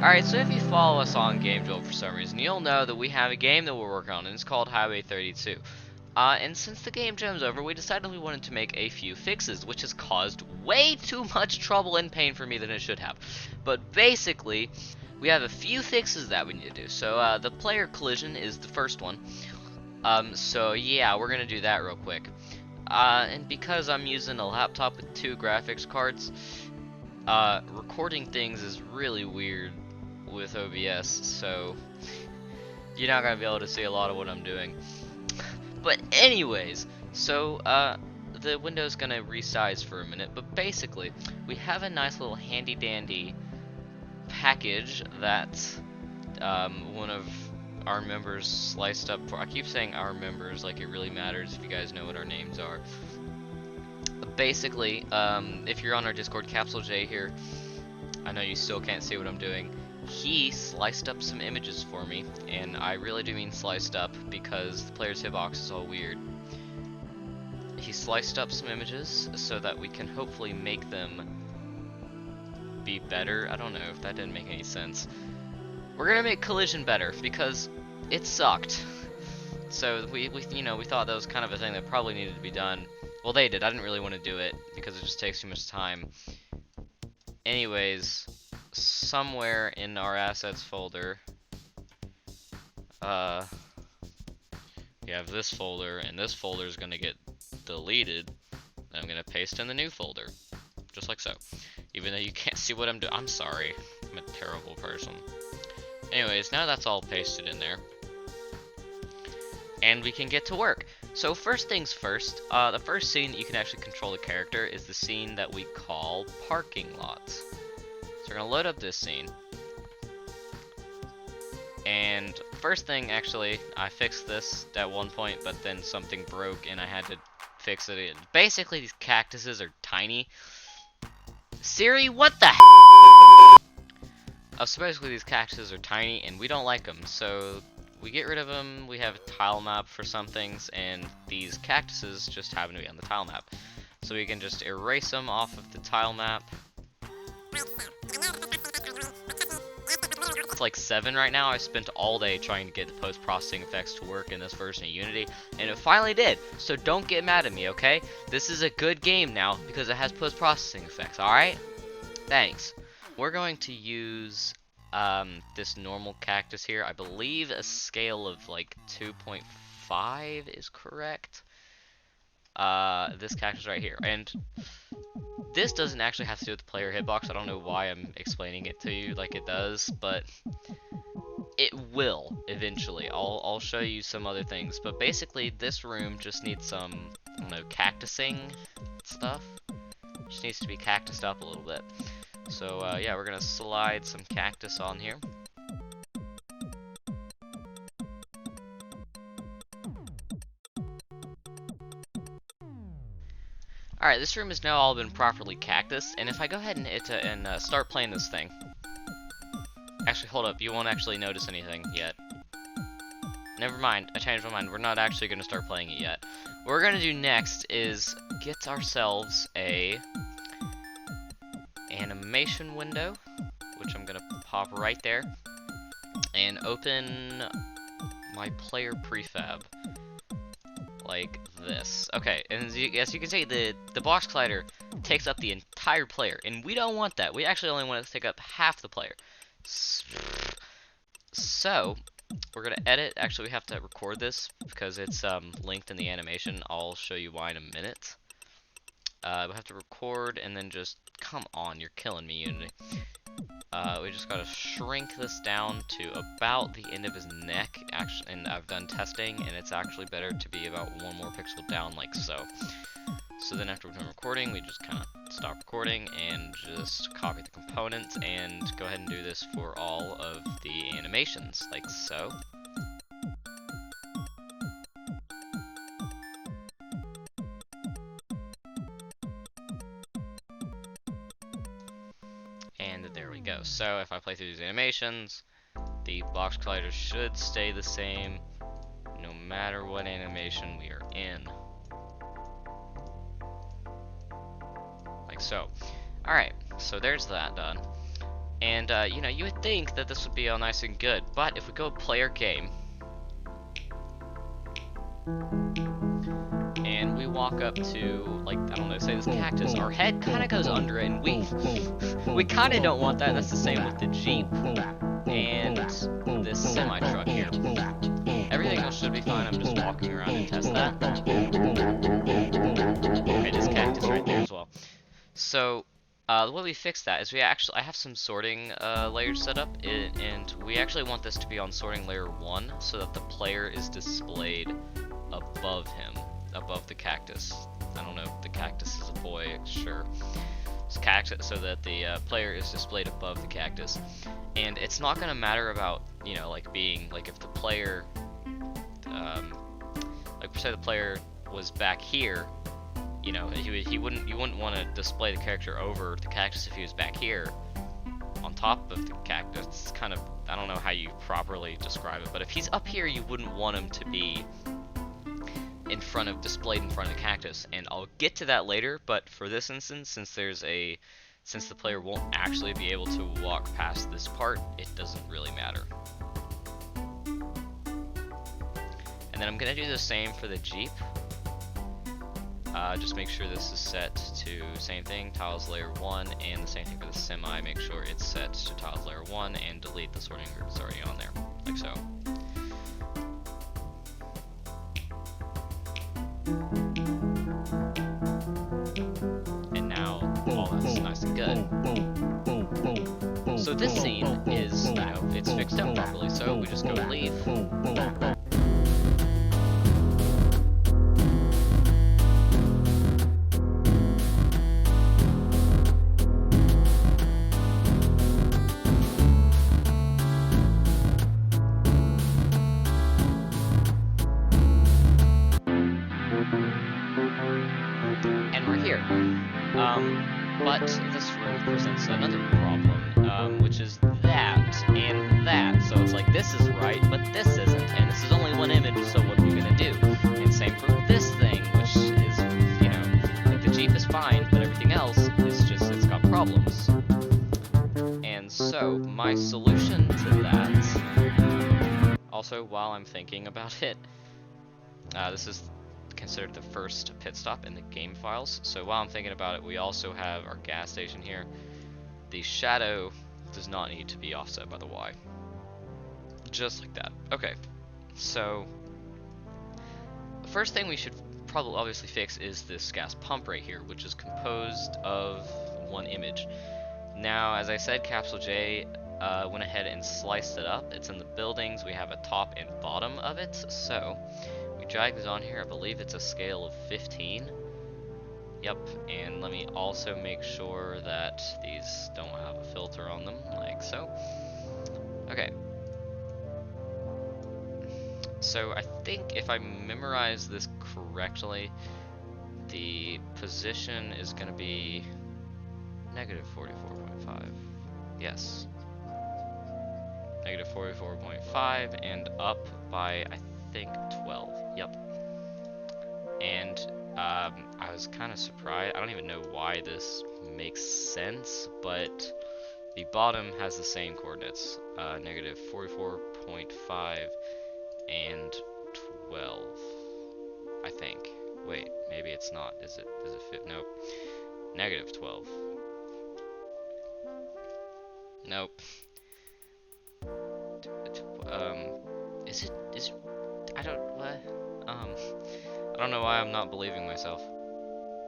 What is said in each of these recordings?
Alright, so if you follow us on Game Jolt for some reason, you'll know that we have a game that we're working on, and it's called Highway 32. And since the game jam's over, we decided we wanted to make a few fixes, which has caused way too much trouble and pain for me than it should have. But basically, we have a few fixes that we need to do. So, the player collision is the first one. So yeah, we're gonna do that real quick. And because I'm using a laptop with 2 graphics cards, recording things is really weird with OBS, so you're not gonna be able to see a lot of what I'm doing. But anyways, so the window's gonna resize for a minute, but basically we have a nice little handy dandy package that one of our members sliced up for. I keep saying our members like it really matters if you guys know what our names are. Basically, if you're on our Discord, Capsule J here, I know you still can't see what I'm doing. He sliced up some images for me, and I really do mean sliced up because the player's hitbox is all weird. He sliced up some images so that we can hopefully make them be better. I don't know if that didn't make any sense. We're gonna make collision better because it sucked. So we thought that was kind of a thing that probably needed to be done. Well, they did. I didn't really want to do it because it just takes too much time. Anyways, somewhere in our assets folder, we have this folder, and this folder is going to get deleted. And I'm going to paste in the new folder, just like so. Even though you can't see what I'm doing. I'm sorry. I'm a terrible person. Anyways, now that's all pasted in there. And we can get to work. So first things first, the first scene that you can actually control the character is the scene that we call parking lots. So we're gonna load up this scene. And first thing, actually, I fixed this at one point, but then something broke and I had to fix it again. Basically, these cactuses are tiny. Siri, what the heck? So basically, these cactuses are tiny and we don't like them, so we get rid of them. We have a tile map for some things, and these cactuses just happen to be on the tile map. So we can just erase them off of the tile map. It's like 7 right now. I spent all day trying to get the post-processing effects to work in this version of Unity, and it finally did. So don't get mad at me, okay? This is a good game now because it has post-processing effects, alright? Thanks. We're going to use this normal cactus here. I believe a scale of like 2.5 is correct. This cactus right here. And this doesn't actually have to do with the player hitbox. I don't know why I'm explaining it to you like it does, but it will eventually. I'll show you some other things. But basically, this room just needs some, I don't know, cactusing stuff. Just needs to be cactused up a little bit. So, yeah, we're gonna slide some cactus on here. Alright, this room has now all been properly cactused, and if I go ahead and start playing this thing... Actually, hold up, you won't actually notice anything yet. Never mind, I changed my mind. We're not actually gonna start playing it yet. What we're gonna do next is get ourselves a animation window, which I'm gonna pop right there, and open my player prefab like this. Okay, and as you can see, the box collider takes up the entire player, and we don't want that. We actually only want it to take up half the player. So we're gonna edit. Actually, we have to record this because it's linked in the animation. I'll show you why in a minute. We have to record and then just, come on, you're killing me, Unity. We just gotta shrink this down to about the end of his neck, actually, and I've done testing, and it's actually better to be about 1 more pixel down, like so. So then after we're done recording, we just kind of stop recording and just copy the components and go ahead and do this for all of the animations, like so. And there we go. So if I play through these animations, the box collider should stay the same no matter what animation we are in. Like so. Alright, so there's that done. And, you know, you would think that this would be all nice and good, but if we go player game, and we walk up to, like, I don't know, say this cactus, our head kind of goes under it, and we kind of don't want that. That's the same with the Jeep and this semi-truck here. Everything else should be fine. I'm just walking around and test that. Okay, this cactus right there as well. So, the way we fix that is I have some sorting layers set up, and we actually want this to be on sorting layer 1 so that the player is displayed above him, above the cactus. I don't know if the cactus is a boy, sure. It's cactus, so that the player is displayed above the cactus. And it's not going to matter about, you know, like being, like if the player, like say the player was back here, you know, you wouldn't want to display the character over the cactus if he was back here on top of the cactus. It's kind of, I don't know how you properly describe it, but if he's up here, you wouldn't want him to be displayed in front of the cactus. And I'll get to that later, but for this instance, since the player won't actually be able to walk past this part, it doesn't really matter. And then I'm gonna do the same for the Jeep. Just make sure this is set to same thing, tiles layer 1, and the same thing for the semi. Make sure it's set to tiles layer 1 and delete the sorting group that's already on there, like so. And now all that's nice and good. So this scene is, you know, it's fixed up properly, so we just go leave. But this room presents another problem, which is that and that. So it's like, this is right, but this isn't, and this is only one image, so what are we gonna do? And same for this thing, which is, you know, like the Jeep is fine, but everything else is just, it's got problems. And so, my solution to that, also while I'm thinking about it, this is considered the first pit stop in the game files. So while I'm thinking about it, we also have our gas station here. The shadow does not need to be offset by the Y. Just like that. Okay, so the first thing we should probably obviously fix is this gas pump right here, which is composed of one image. Now, as I said, Capsule J went ahead and sliced it up. It's in the buildings. We have a top and bottom of it. So drag this on here. I believe it's a scale of 15. Yep, and let me also make sure that these don't have a filter on them, like so. Okay. So I think if I memorize this correctly, the position is going to be negative 44.5. Yes. Negative 44.5 and up by, I think, 12. Yep. And I was kind of surprised. I don't even know why this makes sense, but the bottom has the same coordinates, negative 44.5 and 12, I think. Wait, maybe it's not. Is it fit? Nope. Negative 12. Nope. I don't know why I'm not believing myself.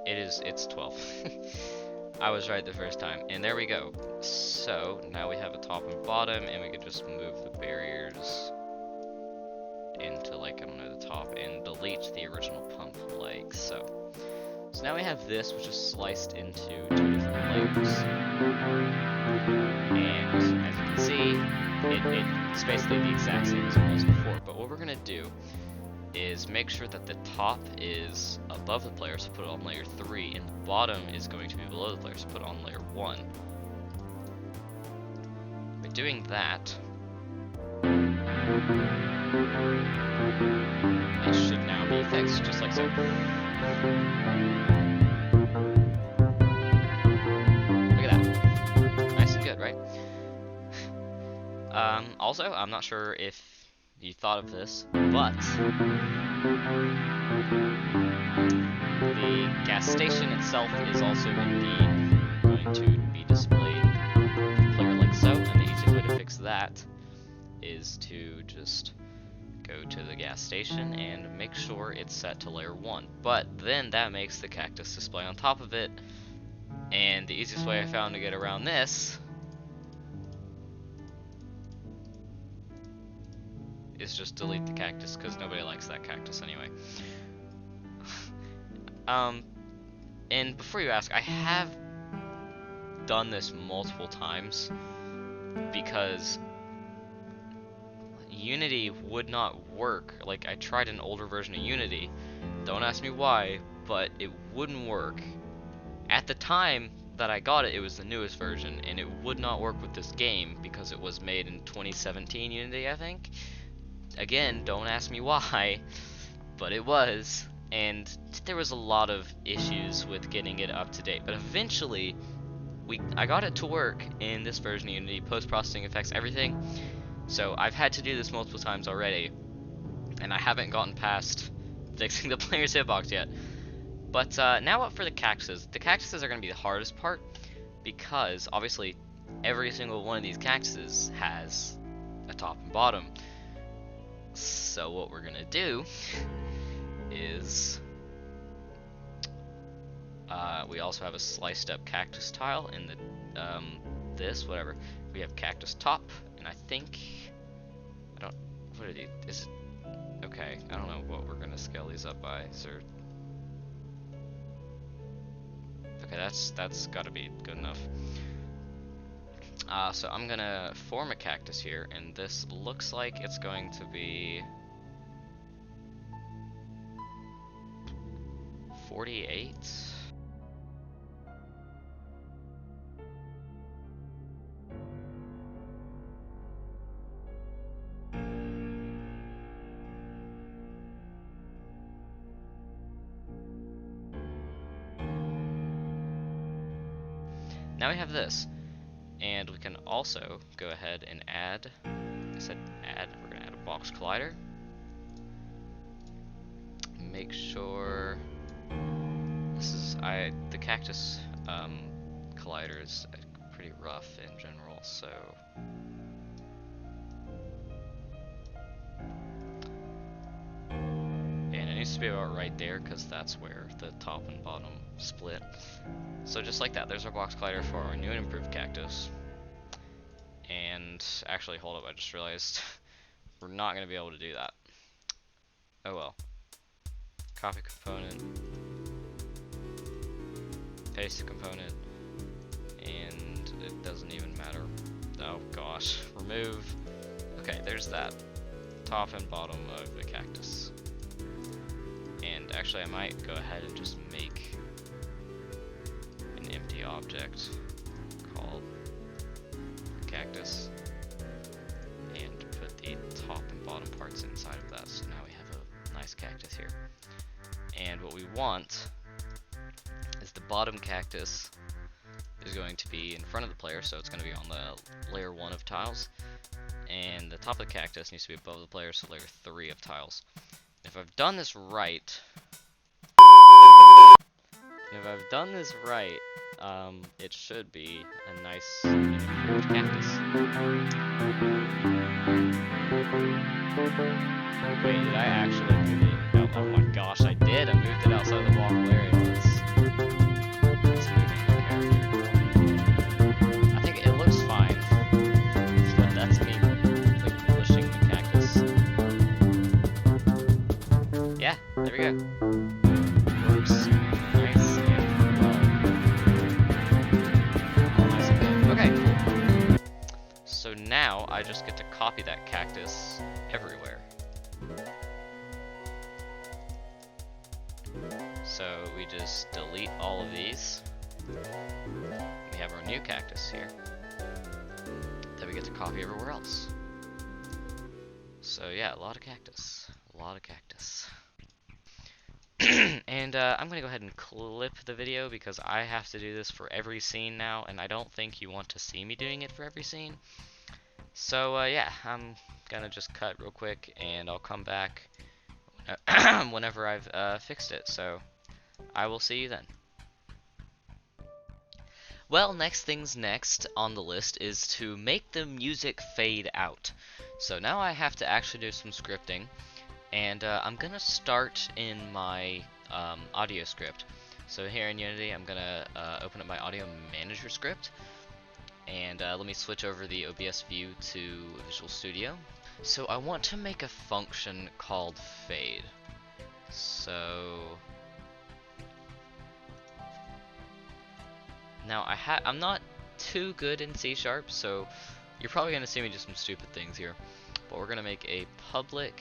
It's 12. I was right the first time, and there we go. So, now we have a top and bottom, and we can just move the barriers into, like, I don't know, the top, and delete the original pump, like so. So now we have this, which is sliced into 2 different layers. And, as you can see, it's basically the exact same as it was before, but what we're gonna do is make sure that the top is above the player, so put it on layer 3, and the bottom is going to be below the player, so put it on layer 1. By doing that, it should now be fixed, just like so. Look at that. Nice and good, right? Also, I'm not sure if you thought of this, but the gas station itself is also indeed going to be displayed player like so, and the easiest way to fix that is to just go to the gas station and make sure it's set to layer 1. But then that makes the cactus display on top of it, and the easiest way I found to get around this is just delete the cactus, because nobody likes that cactus anyway. And before you ask, I have done this multiple times because Unity would not work. Like, I tried an older version of Unity, don't ask me why, but it wouldn't work. At the time that I got it, it was the newest version, and it would not work with this game because it was made in 2017 Unity, I think. Again, don't ask me why, but it was, and there was a lot of issues with getting it up to date. But eventually, I got it to work in this version of Unity, post-processing effects, everything. So I've had to do this multiple times already, and I haven't gotten past fixing the player's hitbox yet. But now up for the cactuses. The cactuses are going to be the hardest part, because obviously every single one of these cactuses has a top and bottom. So what we're gonna do is we also have a sliced up cactus tile in the whatever. We have cactus top, and I think what are these? Is it okay? I don't know what we're gonna scale these up by. Sir. Okay, that's gotta be good enough. So I'm gonna form a cactus here, and this looks like it's going to be 48. Now we have this. And we can also go ahead and add, I said add, we're going to add a box collider. Make sure, this is, the cactus collider is pretty rough in general, so. And it needs to be about right there, because that's where the top and bottom split. So just like that, there's our box collider for our new and improved cactus. And actually, hold up, I just realized we're not going to be able to do that. Oh well. Copy component. Paste the component. And it doesn't even matter. Oh gosh. Remove. Okay, there's that. Top and bottom of the cactus. And actually, I might go ahead and just make an empty object called cactus and put the top and bottom parts inside of that. So now we have a nice cactus here. And what we want is the bottom cactus is going to be in front of the player, so it's going to be on the layer 1 of tiles. And the top of the cactus needs to be above the player, so layer 3 of tiles. If I've done this right, it should be a nice cactus. Wait, did I actually move it? Oh my gosh, I did! I moved it outside the walkable area. It's moving the character. I think it looks fine, but that's me like pushing the cactus. Yeah, there we go. Works nice and well. All nice and good. Okay, cool. So now I just get to copy that cactus everywhere. So we just delete all of these. We have our new cactus here that we get to copy everywhere else. So yeah, a lot of cactus. A lot of cactus. And I'm gonna go ahead and clip the video because I have to do this for every scene now, and I don't think you want to see me doing it for every scene. So yeah, I'm gonna just cut real quick, and I'll come back whenever I've fixed it. So I will see you then. Well, next things next on the list is to make the music fade out. So now I have to actually do some scripting, and I'm gonna start in my audio script. So here in Unity, I'm gonna open up my audio manager script, and let me switch over the OBS view to Visual Studio. So I want to make a function called fade. So now I'm not too good in C#, so you're probably gonna see me do some stupid things here. But we're gonna make a public.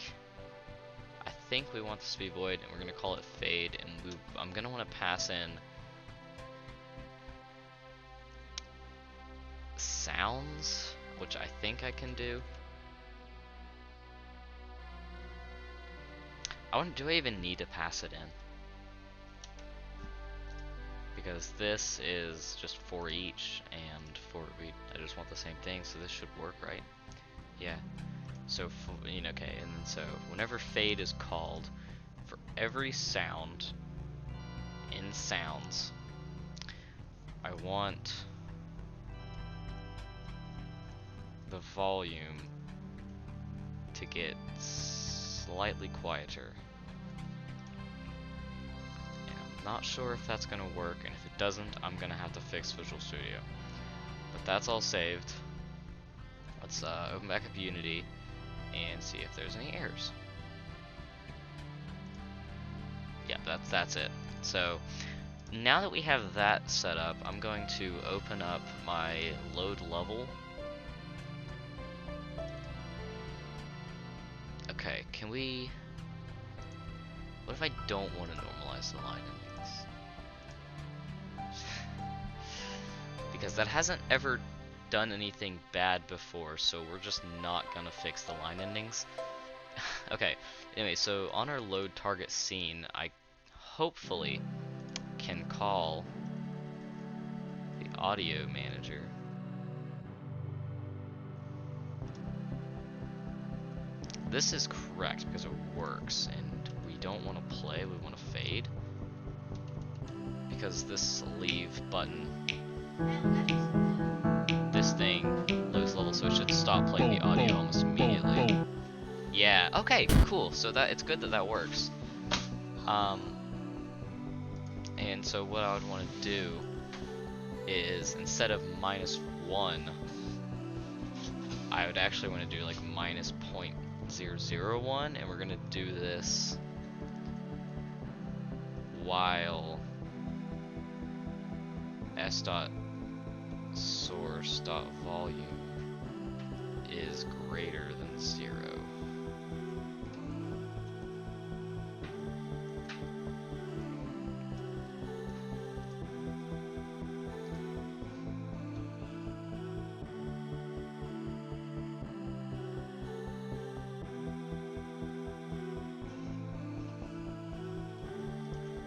I think we want this to be void, and we're gonna call it fade, and I'm gonna want to pass in sounds, which I think I can do. Do I even need to pass it in? Because this is just for each, and I just want the same thing, so this should work, right? Yeah. So, okay, and then so whenever fade is called, for every sound in sounds, I want the volume to get slightly quieter. Not sure if that's gonna work, and if it doesn't, I'm gonna have to fix Visual Studio. But that's all saved. Let's open back up Unity and see if there's any errors. Yeah, that's it. So now that we have that set up, I'm going to open up my load level. Okay, can we... What if I don't want to normalize the line endings? Because that hasn't ever done anything bad before, so we're just not gonna fix the line endings. Okay, anyway, so on our load target scene, I hopefully can call the audio manager. This is correct because it works, and we don't want to play, we want to fade. Because this leave button, this thing loads level, so it should stop playing the audio almost immediately. Yeah, okay, cool. So it's good that that works. And so what I would want to do is, instead of -1, I would actually want to do like -0.001, and we're gonna do this while s.source.volume is greater than 0.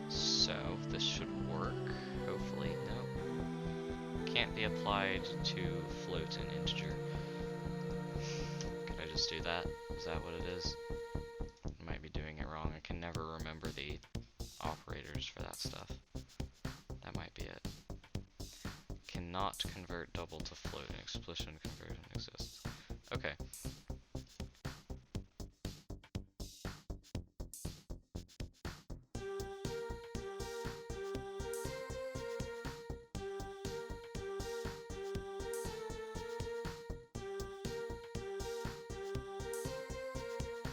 So this should work, hopefully. No. Can't be applied to float and integer. Could I just do that? Is that what it is? I might be doing it wrong. I can never remember the operators for that stuff. That might be it. Cannot convert double to float. An explicit conversion exists. Okay.